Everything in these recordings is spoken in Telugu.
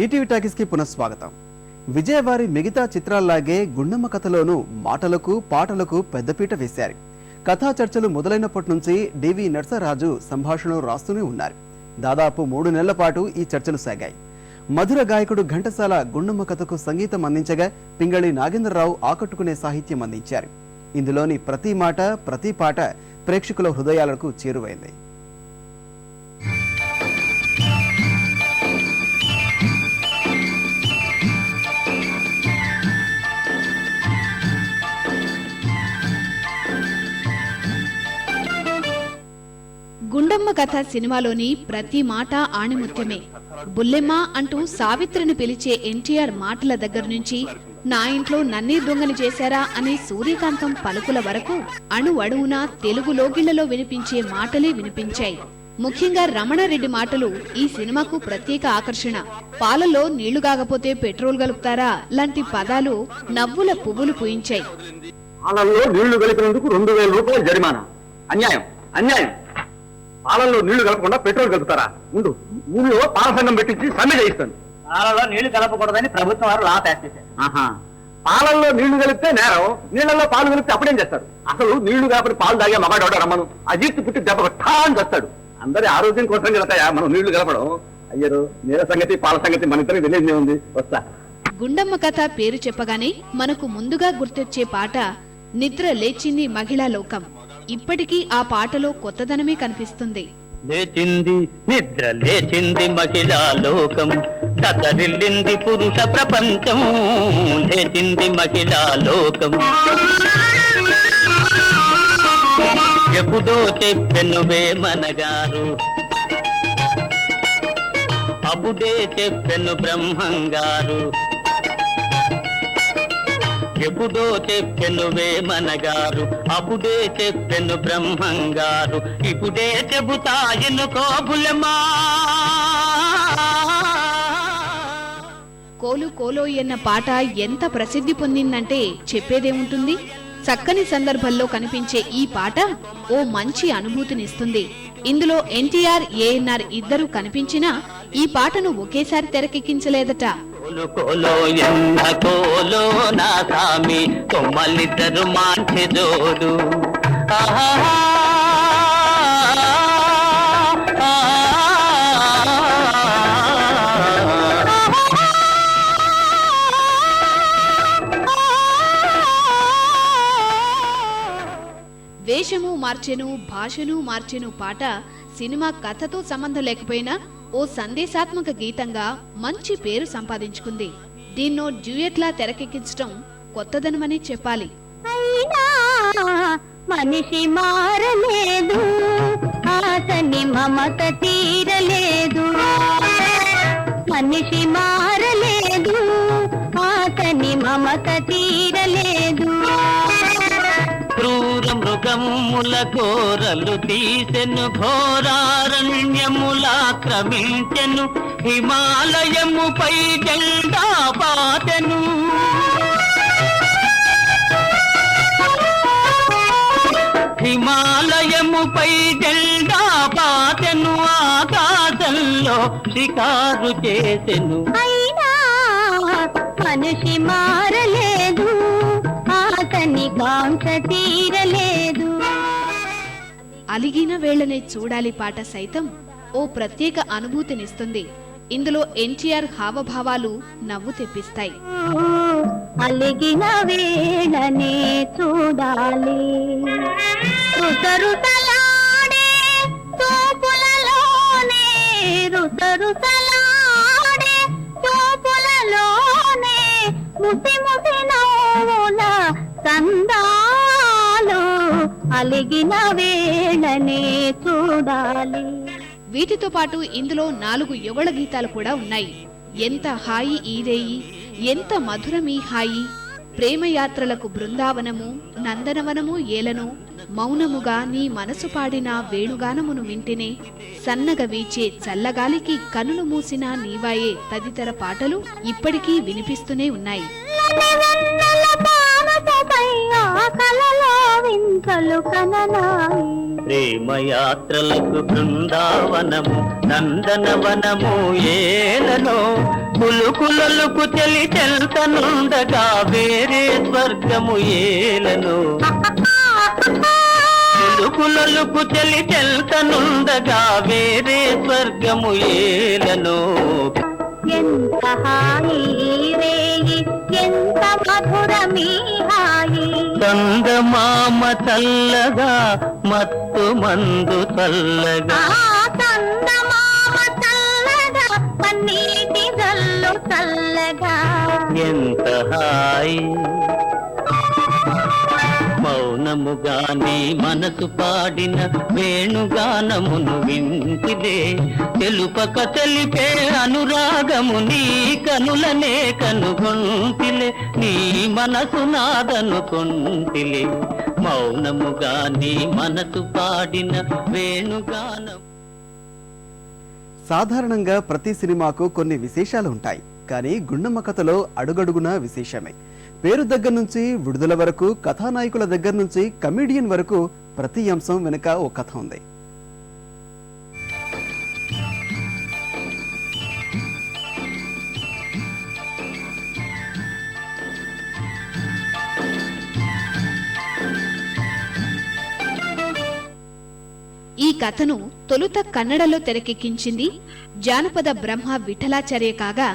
ఈటీవీ టాకీస్ కి పునఃస్వాగతం. విజయవారి మిగతా చిత్రాల్లాగే గుండమ్మ కథలోనూ మాటలకు పాటలకు పెద్దపీట వేశారు. కథా చర్చలు మొదలైనప్పటి నుంచి డివి నర్సరాజు సంభాషణలు రాస్తూనే ఉన్నారు. దాదాపు 3 నెలల పాటు ఈ చర్చలు సాగాయి. మధుర గాయకుడు ఘంటసాల గుండమ్మ కథకు సంగీతం అందించగా పింగళి నాగేంద్రరావు ఆకట్టుకునే సాహిత్యం అందించారు. ఇందులోని ప్రతి మాట ప్రతి పాట ప్రేక్షకుల హృదయాలకు చేరువైంది. గుండమ్మ కథ సినిమాలోని ప్రతి మాట ఆణిముత్యమే. బుల్లెమ్మ అంటూ సావిత్రిని పిలిచే ఎన్టీఆర్ మాటల దగ్గర నుంచి నా ఇంట్లో నన్నే దొంగని చేశారా అని సూర్యకాంతం పలుకుల వరకు అణువణువున తెలుగు లోగిళ్లలో వినిపించే మాటలే వినిపించాయి. ముఖ్యంగా రమణారెడ్డి మాటలు ఈ సినిమాకు ప్రత్యేక ఆకర్షణ. పాలలో నీళ్లు కాకపోతే పెట్రోల్ కలుపుతారా లాంటి పదాలు నవ్వుల పువ్వులు పూయించాయి. పాలల్లో నీళ్లు కలిపినందుకు 2000 రూపాయలు జరిమానా. అన్యాయం, అన్యాయం. పాలల్లో నీళ్లు కలపకుండా పెట్రోల్ కలుపుతారా? ముందు ఊళ్ళో పాల సంఘం పెట్టించి సమ్మె చేయిస్తాను. పాలలో నీళ్లు కలపకూడదని ప్రభుత్వం వారు లా పాస్ చేశారు. పాలల్లో నీళ్లు కలిపితే నేరం, నీళ్లలో పాలు కలిపితే అప్పుడేం చేస్తారు? అసలు నీళ్లు కాకపోతే పాలు తాగే మగాడు రమ్మను అజీర్తి పుట్టి దెబ్బ ఠాన్ చేస్తాడు. అందరి ఆరోగ్యం కోసం కలుతాయా మనం నీళ్లు కలపడం? అయ్యారు నీళ్ళ సంగతి పాల సంగతి మన ఇద్దరికి తెలియదే ఉంది. వస్తా. గుండమ్మ కథ పేరు చెప్పగానే మనకు ముందుగా గుర్తొచ్చే పాట నిద్ర లేచింది మహిళా లోకం. ఇప్పటికీ ఆ పాటలో కొత్తదనమే కనిపిస్తుంది. లేచింది నిద్ర లేచింది మహిళా లోకం, దత్తరిల్లింది పురుష ప్రపంచం. లేచింది మహిళా లోకం. ఎప్పుడో చెప్పెను వేమనగారు, అప్పుడే చెప్పెను బ్రహ్మంగారు. ఎప్పుడో చెప్పెను వేమనగారు, అప్పుడే చెప్పెను బ్రహ్మంగారు. ఇప్పుడే చెబుతాయను కోబులమా. కోలు కోలోయన్న పాట ఎంత ప్రసిద్ధి పొందిందంటే చెప్పేదేముంటుంది. చక్కని సందర్భంలో కనిపించే ఈ పాట ఓ మంచి అనుభూతినిస్తుంది. ఇందులో ఎన్టీఆర్, ఏఎన్ఆర్ ఇద్దరు కనిపించినా ఈ పాటను ఒకేసారి తెరకెక్కించలేదట. కోలు కోలో ఎన్న కోలో నా సామి, కొమ్మలిద్దరు మాంచి జోడు. వేషము మార్చెను, భాషను మార్చెను పాట సినిమా కథతో సంబంధం లేకపోయినా ఓ సందేశాత్మక గీతంగా మంచి పేరు సంపాదించుకుంది. దీన్నో డ్యూయెట్లా తెరకెక్కించడం కొత్తదనమని చెప్పాలి. మనిషి మారలేదు, అతని మమత తీరలేదు. మనిషి మారలేదు, అతని మమత తీరలేదు. క్రూర మృగముల ఘోరలు తీసెను, ఘోరారణ్యములాక్రమించెను, హిమాలయముపై జెండా పాతెను. హిమాలయముపై జెండా పాతెను, ఆకాశంలో షికారు చేసెను. అయినా మనిషి మారలేదు, అతని కాంక్ష తీరలేదు. అలిగిన వేళనే చూడాలి పాట సైతం ఓ ప్రత్యేక అనుభూతినిస్తుంది. ఇందులో ఎన్టీఆర్ హావభావాలు నవ్వు తెప్పిస్తాయి. అలిగిన వేళనే చూడాలి, రుసరుసలాడే చూపులలోనే, రుసరుసలాడే చూపులలోనే ముసి ముసి నవ్వుల సందాలు. అలిగిన వేళనే చూడాలి. వీటితో పాటు ఇందులో 4 యుగళ గీతాలు కూడా ఉన్నాయి. ఎంత హాయి ఈరేయి, ఎంత మధురమీ హాయి, ప్రేమయాత్రలకు బృందావనము, నందనవనము ఏలను, మౌనముగా నీ మనసు పాడిన వేణుగానమును వింటినే, సన్నగ వీచే చల్లగాలికి కనులు మూసిన నీవాయే తదితర పాటలు ఇప్పటికీ వినిపిస్తూనే ఉన్నాయి. ప్రేమయాత్రలకు బృందావనము, నందనవనము ఏలను, కులుకులలకు చెలి చెల్తనుండగా వేరే స్వర్గము ఏలను కులుకులలకు చెలి చెల్తనుండగా వేరే స్వర్గము ఏలను ఎంత హాయి రేయి ఎంత మధురమీ హాయి చందమామ చల్లగా మత్తు మందు చల్లగా చందమామ చల్లగా పన్నీటి జల్లు చల్లగా ఎంత హాయి మౌనముగానే మనసు పాడిన వేణుగానమును వింటిదే తెలుపక తెలిపే అనురాగము నీ కనులనే కనుగొంటిలే నీ మనసు నాదనుకొంటిలే మౌనముగానే మనసు పాడిన వేణుగానం. సాధారణంగా ప్రతి సినిమాకు కొన్ని విశేషాలు ఉంటాయి, కానీ గుండమ్మ కథలో అడుగడుగునా విశేషమే. పేరు దగ్గర నుంచి విడుదల వరకు, కథానాయకుల దగ్గర నుంచి కమెడియన్ వరకు ప్రతి అంశం వెనుక ఓ కథ ఉంది. ఈ కథను తొలుత కన్నడలో తెరకెక్కించింది జానపద బ్రహ్మ విఠలాచార్య కాగా,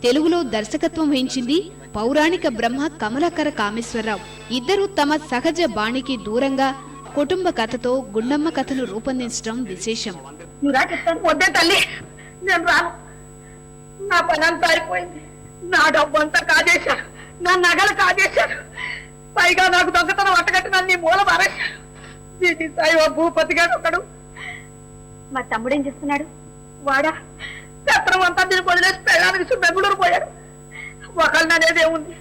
తెలుగులో దర్శకత్వం వహించింది పౌరాణిక బ్రహ్మ కమలాకర కామేశ్వరరావు. ఇద్దరు తమ సహజ బాణికి దూరంగా కుటుంబ కథతో గుండమ్మ కథను రూపొందించడం విశేషం. వద్దే తల్లి, నేను రాను. నా పని అంతా అయిపోయింది. నా డబ్బు అంతా కాజేశారు, నా నగలు కాజేశారు, పైగా నాకు దొంగతనం అట్టగట్టిన నీ మూల మారేశారు. దీని సాయి భూపతిగా ఒకడు. మా తమ్ముడేం చేస్తున్నాడు? వాడా చత్రం అంతా దీన్ని వదిలేసి పెళ్ళానికి బెంగళూరు పోయాడు. ఒకళ్ళు అనేది ఏముంది,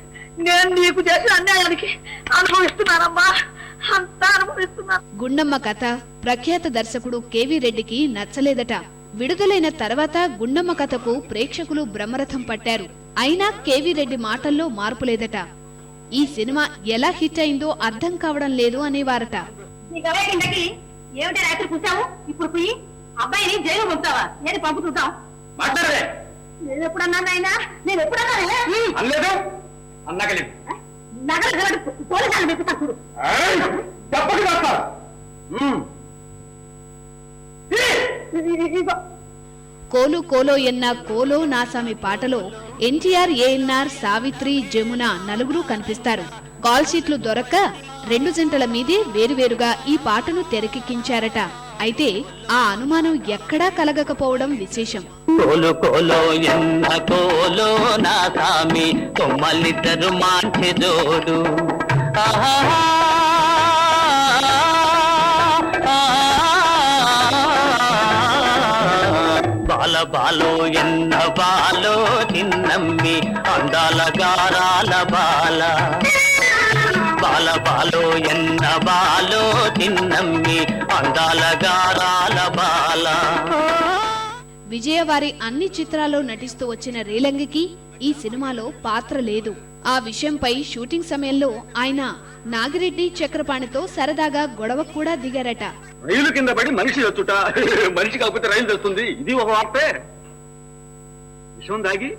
నేను నీకు చేసిన అన్యాయానికి అనుభవిస్తున్నానమ్మా, అంతా అనుభవిస్తున్నాను. గుండమ్మ కథ ప్రఖ్యాత దర్శకుడు కేవీ రెడ్డికి నచ్చలేదట. విడుదలైన తర్వాత గుండమ్మ కథకు ప్రేక్షకులు బ్రహ్మరథం పట్టారు. అయినా కేవీ రెడ్డి మాటల్లో మార్పు లేదట. ఈ సినిమా ఎలా హిట్ అయిందో అర్థం కావడం లేదు అనేవారట. ఏమిటి రాత్రి కూర్చావు? ఇప్పుడు పోయి అబ్బాయిని జైలు పంపుతావా? ఏది పంపు చూద్దాం. నేను ఎప్పుడన్నా నాయనా, నేను ఎప్పుడన్నా నగలు పోలీసాలు పెట్టుతా చూడు. కోలు కోలో ఎన్న కోలో నాసామి పాటలో ఎన్టీఆర్, ఏఎన్ఆర్, సావిత్రి, జమున నలుగురు కనిపిస్తారు. కాల్ షీట్లు దొరక్క 2 జంటల మీదే వేరువేరుగా ఈ పాటను తెరకెక్కించారట. అయితే ఆ అనుమానం ఎక్కడా కలగకపోవడం విశేషం. కోలు కోలో ఎన్న కోలో నా సామి తొమ్మలిద్దరు మాంచి జోడు. బాల బాలో ఎన్న బాలో చిన్నమ్మి అందాల గారాల బాల. బాల బాలో ఎన్న బాలో చిన్నమ్మి అందాల గారాల బాల. విజయవారి అన్ని చిత్రాల్లో నటిస్తూ వచ్చిన రేలంగికి ఈ సినిమాలో పాత్ర లేదు. ఆ విషయంపై షూటింగ్ సమయంలో ఆయన నాగిరెడ్డి, చక్రపాణితో సరదాగా గొడవ కూడా దిగారట. రైలు కింద పడి మనిషి వచ్చుట, మనిషి కాకపోతే రైలు తెస్తుంది, ఇది ఒక వార్తే. విషయం దాగి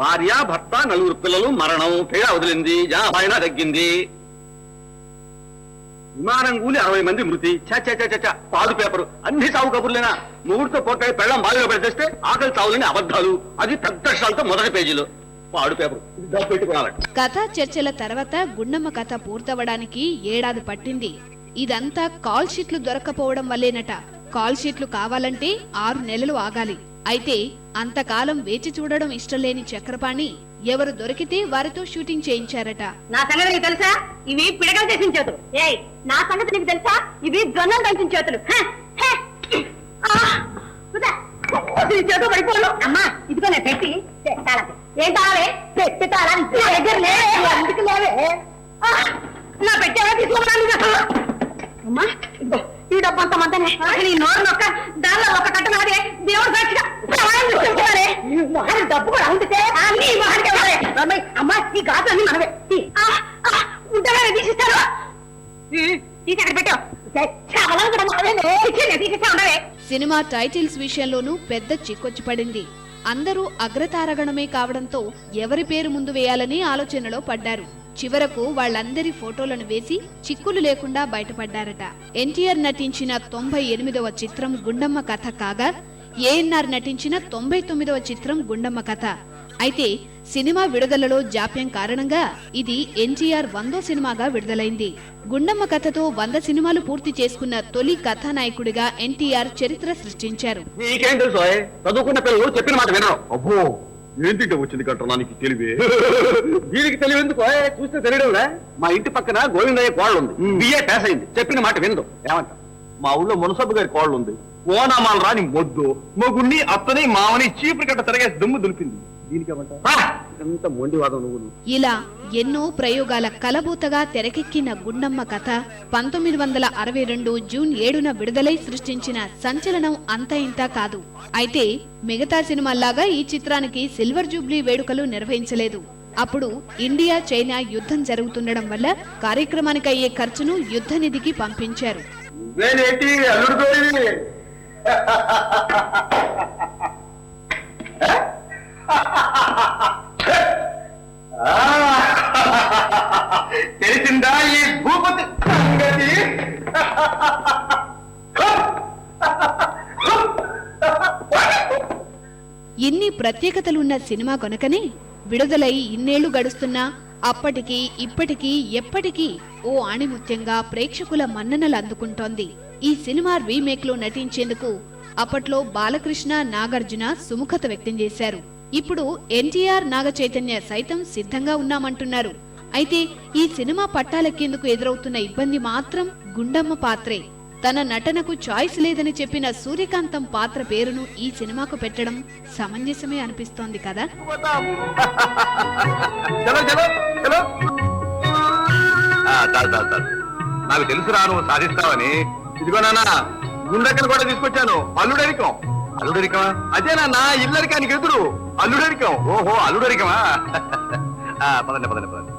భార్య, భర్త, 4 పిల్లలు మరణం, పేడ వదిలింది, జనాభాయినా తగ్గింది. విమానం కూలి 60 మంది మృతి. పాదు పేపరు అన్ని సాగు కబుర్లేనా? మూడుతో పోటాయి పెళ్ళం బావిలో పెడితే ఆకలి చావులని అబద్ధాలు, అది పెద్ద అక్షరాలతో మొదటి పేజీలో. పాడు పేపరు పెట్టుకోవాలి. కథా చర్చల తర్వాత గుండమ్మ కథ పూర్తవడానికి 1 ఏడాది పట్టింది. ఇదంతా కాల్ షీట్లు దొరకపోవడం వల్లేనట. కాల్ షీట్లు కావాలంటే 6 నెలలు ఆగాలి. అయితే అంతకాలం వేచి చూడడం ఇష్టం లేని చక్రపాణి ఎవరు దొరికితే వారితో షూటింగ్ చేయించారట. నా సంగతి నీకు తెలుసా? ఇవి పిడకలు చేసిన చేతులు. ఏయ్, నా సంగతి నీకు తెలుసా? ఇవి జొన్నలు దంచిన చేతులు. చేతులు పడిపోను. అమ్మా, ఇదిగో నేను పెట్టి ఏం తాళే? పెట్టి తాళాలి దగ్గర లేవే, అందుకు లేవే. నా పెట్టేవా తీసుకోవాలి. అమ్మా, ఇదిగో ఈ డబ్బు అంత మంతనే. నీ నోరు నొక్క, దానిలో ఒక కట్ట నాదే. దేవుడు సాక్షిగా డబ్బు కూడా ఉంటే అన్ని మహానికి అమ్మా, ఈ గాజు అన్ని మనమే. ఉంటానే తీసిస్తాను. తీసి అక్కడ పెట్టావు. సినిమా టైటిల్స్ విషయంలోనూ పెద్ద చిక్కొచ్చి పడింది. అందరూ అగ్రతారగణమే కావడంతో ఎవరి పేరు ముందు వేయాలని ఆలోచనలో పడ్డారు. చివరకు వాళ్ళందరి ఫోటోలను వేసి చిక్కులు లేకుండా బయటపడ్డారట. ఎన్టీఆర్ నటించిన 98వ చిత్రం గుండమ్మ కథ కాగా ఏఎన్ఆర్ నటించిన 99వ చిత్రం గుండమ్మ కథ. అయితే సినిమా విడుదలలో జాప్యం కారణంగా ఇది ఎన్టీఆర్ 100వ సినిమాగా విడుదలైంది. గుండమ్మ కథతో 100 సినిమాలు పూర్తి చేసుకున్న తొలి కథానాయకుడిగా ఎన్టీఆర్ చరిత్ర సృష్టించారు. నీకేం తెలుసు చదువుకున్న పిల్లలు చెప్పిన మాట వినరు. అబ్బో ఏంటి వచ్చింది కంటున్నానికి తెలివే. దీనికి తెలివి ఎందుకు చూస్తే తెలియడంలే. మా ఇంటి పక్కన గోవిందయ్య కోళ్ళు ఉంది, బిఏ పాస్ అయింది, చెప్పిన మాట వినదు. ఏమంట మా ఊళ్ళో మునసబ్బు గారి కోళ్ళు ఉంది, ఓనామాలు రాని మొద్దు మొగుణ్ణి అత్తని మామని చీపురు కట్ట తిరగేసి దుమ్ము దులిపింది. ఎంత మొండివాదం నువ్వు. ఇలా ఎన్నో ప్రయోగాల కలబూతగా తెరకెక్కిన గుండమ్మ కథ 1962 జూన్ 7న విడుదలై సృష్టించిన సంచలనం అంత ఇంత కాదు. అయితే మిగతా సినిమాల్లాగా ఈ చిత్రానికి సిల్వర్ జూబ్లీ వేడుకలు నిర్వహించలేదు. అప్పుడు ఇండియా చైనా యుద్ధం జరుగుతుండడం వల్ల కార్యక్రమానికి అయ్యే ఖర్చును యుద్ధ నిధికి పంపించారు. తెలిసిందా ఈ భూపతి సంగతి? ఇన్ని ప్రత్యేకతలున్న సినిమా కొనకనే విడుదలై ఇన్నేళ్లు గడుస్తున్నా అప్పటికి ఇప్పటికీ ఎప్పటికీ ఓ ఆణిముత్యంగా ప్రేక్షకుల మన్ననలు అందుకుంటోంది. ఈ సినిమా రీమేక్ లో నటించేందుకు అప్పట్లో బాలకృష్ణ, నాగార్జున సుముఖత వ్యక్తం చేశారు. ఇప్పుడు ఎన్టీఆర్, నాగ చైతన్య సైతం సిద్ధంగా ఉన్నామంటున్నారు. అయితే ఈ సినిమా పట్టాలెక్కేందుకు ఎదురవుతున్న ఇబ్బంది మాత్రం గుండమ్మ పాత్రే. తన నటనకు చాయిస్ లేదని చెప్పిన సూర్యకాంతం పాత్ర పేరును ఈ సినిమాకు పెట్టడం సమంజసమే అనిపిస్తోంది కదా. నాకు తెలుసురా నువ్వు సాధిస్తావని. ఇదిగో నాన్న గుండెక్కను కూడా తీసుకొచ్చాను. అల్లుడరికం. అల్లుడరికమా? అదే నాన్న ఇల్లరికానికి ఎదురు అల్లుడరికం. ఓహో అల్లుడరికమా? పదండి పదండి పదండి.